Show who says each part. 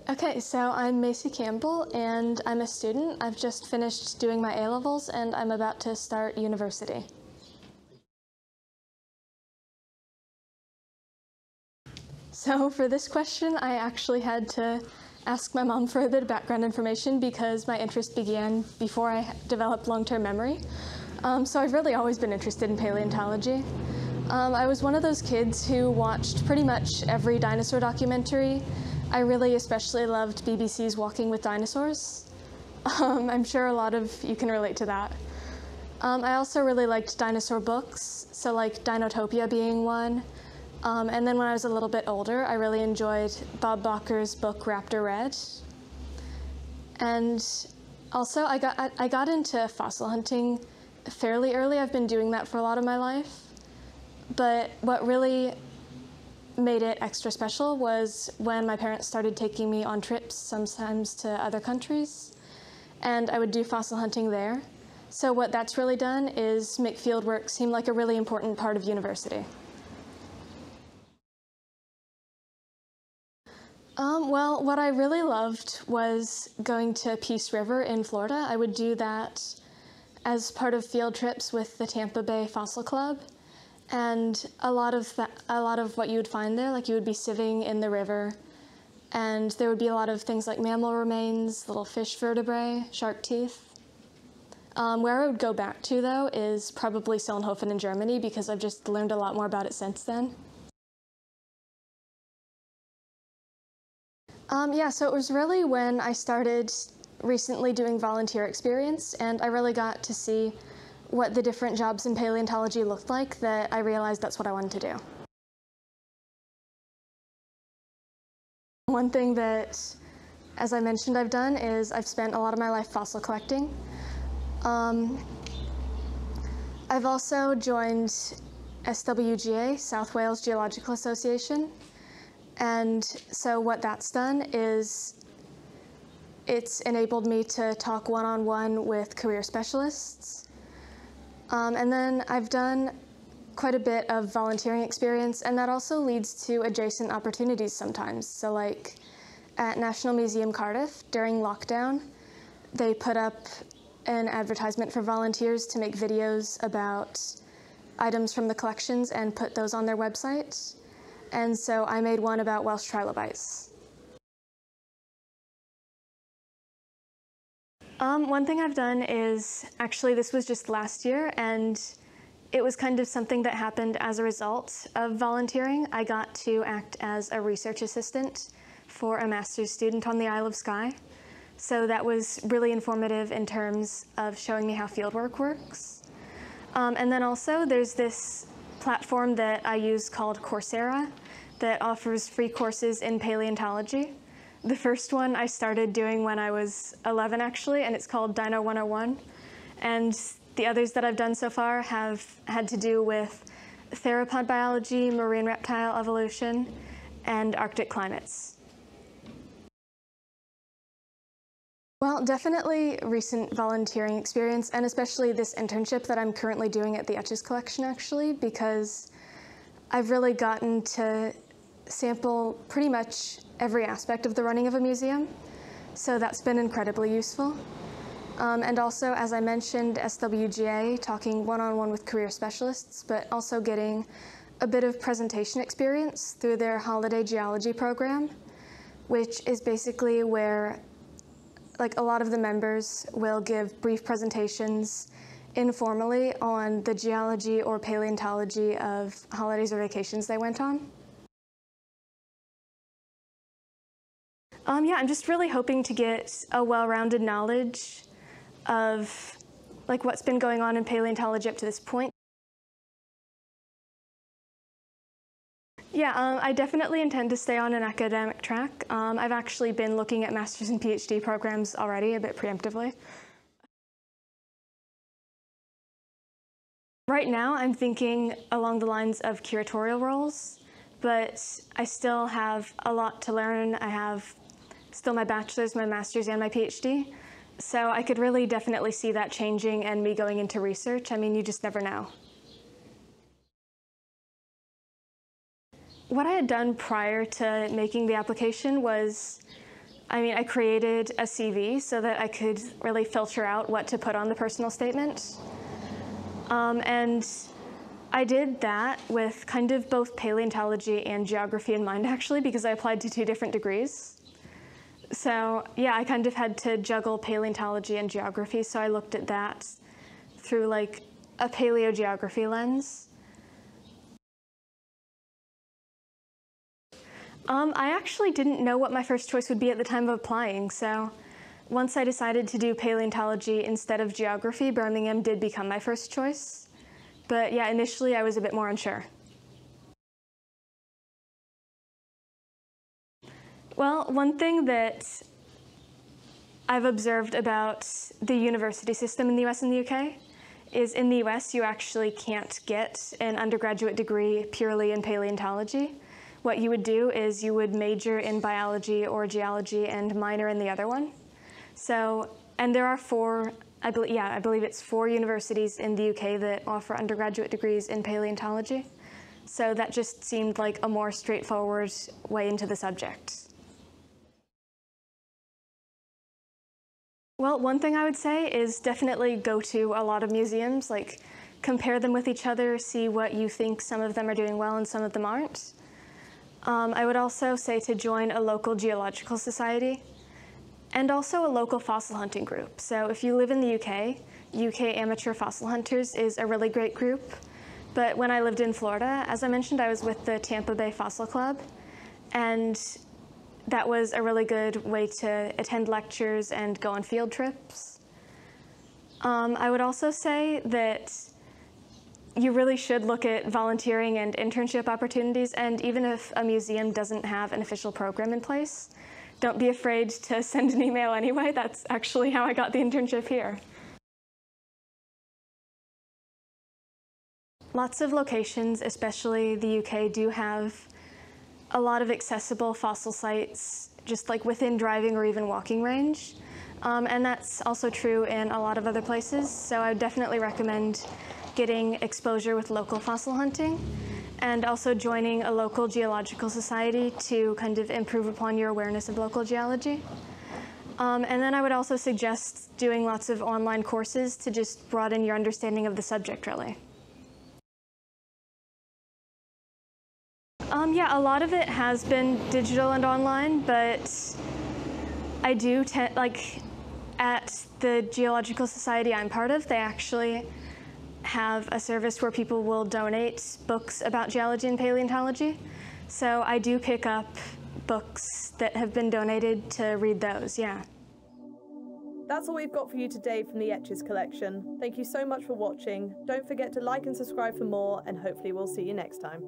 Speaker 1: Okay, so I'm Macy Campbell, and I'm a student. I've just finished doing my A-levels, and I'm about to start university. So for this question, I actually had to ask my mom for a bit of background information because my interest began before I developed long-term memory. So I've really always been interested in paleontology. I was one of those kids who watched pretty much every dinosaur documentary. I really especially loved BBC's Walking with Dinosaurs. I'm sure a lot of you can relate to that. I also really liked dinosaur books, so like Dinotopia being one. And then when I was a little bit older, I really enjoyed Bob Bacher's book Raptor Red. And also I got into fossil hunting fairly early. I've been doing that for a lot of my life. But what really made it extra special was when my parents started taking me on trips, sometimes to other countries, and I would do fossil hunting there. So what that's really done is make fieldwork seem like a really important part of university. Well, what I really loved was going to Peace River in Florida. I would do that as part of field trips with the Tampa Bay Fossil Club. And a lot of what you would find there, like you would be sieving in the river, and there would be a lot of things like mammal remains, little fish vertebrae, shark teeth. Where I would go back to, though, is probably Solnhofen in Germany, because I've just learned a lot more about it since then. Yeah, so it was really when I started recently doing volunteer experience, and I really got to see what the different jobs in paleontology looked like that I realized that's what I wanted to do. One thing that, as I mentioned, I've done is I've spent a lot of my life fossil collecting. I've also joined SWGA, South Wales Geological Association, and so what that's done is it's enabled me to talk one-on-one with career specialists. And then I've done quite a bit of volunteering experience, and that also leads to adjacent opportunities sometimes. So like at National Museum Cardiff, during lockdown, they put up an advertisement for volunteers to make videos about items from the collections and put those on their website. And so I made one about Welsh trilobites. One thing I've done is, actually this was just last year, and it was kind of something that happened as a result of volunteering. I got to act as a research assistant for a master's student on the Isle of Skye. So that was really informative in terms of showing me how fieldwork works. And then also there's this platform that I use called Coursera that offers free courses in paleontology. The first one I started doing when I was 11, actually, and it's called Dino 101. And the others that I've done so far have had to do with theropod biology, marine reptile evolution, and Arctic climates. Well, definitely recent volunteering experience, and especially this internship that I'm currently doing at the Etches collection, actually, because I've really gotten to sample pretty much every aspect of the running of a museum, so that's been incredibly useful. And also, as I mentioned, SWGA, talking one-on-one with career specialists, but also getting a bit of presentation experience through their holiday geology program, which is basically where like a lot of the members will give brief presentations informally on the geology or paleontology of holidays or vacations they went on. Yeah, I'm just really hoping to get a well-rounded knowledge of like what's been going on in paleontology up to this point. Yeah, I definitely intend to stay on an academic track. I've actually been looking at master's and PhD programs already a bit preemptively. Right now, I'm thinking along the lines of curatorial roles, but I still have a lot to learn. I have still my bachelor's, my master's, and my PhD. So I could really definitely see that changing and me going into research. I mean, you just never know. What I had done prior to making the application was I mean, I created a CV so that I could really filter out what to put on the personal statement. And I did that with kind of both paleontology and geography in mind, actually, because I applied to 2 different degrees. So yeah, I kind of had to juggle paleontology and geography, so I looked at that through like a paleogeography lens. I actually didn't know what my first choice would be at the time of applying, so once I decided to do paleontology instead of geography, Birmingham did become my first choice. But yeah, initially I was a bit more unsure. Well, one thing that I've observed about the university system in the US and the UK is in the US you actually can't get an undergraduate degree purely in paleontology. What you would do is you would major in biology or geology and minor in the other one. So, and there are 4, I believe it's 4 universities in the UK that offer undergraduate degrees in paleontology. So that just seemed like a more straightforward way into the subject. Well, one thing I would say is definitely go to a lot of museums, like compare them with each other, see what you think some of them are doing well and some of them aren't. I would also say to join a local geological society and also a local fossil hunting group. So if you live in the UK Amateur Fossil Hunters is a really great group. But when I lived in Florida, as I mentioned, I was with the Tampa Bay Fossil Club, and that was a really good way to attend lectures and go on field trips. I would also say that you really should look at volunteering and internship opportunities, and even if a museum doesn't have an official program in place, don't be afraid to send an email anyway. That's actually how I got the internship here. Lots of locations, especially the UK, do have a lot of accessible fossil sites just like within driving or even walking range. And that's also true in a lot of other places. So I would definitely recommend getting exposure with local fossil hunting and also joining a local geological society to kind of improve upon your awareness of local geology. And then I would also suggest doing lots of online courses to just broaden your understanding of the subject, really. Yeah, a lot of it has been digital and online, but I do like at the Geological Society I'm part of, they actually have a service where people will donate books about geology and paleontology. So I do pick up books that have been donated to read those, yeah.
Speaker 2: That's all we've got for you today from the Etches collection. Thank you so much for watching. Don't forget to like and subscribe for more, and hopefully we'll see you next time.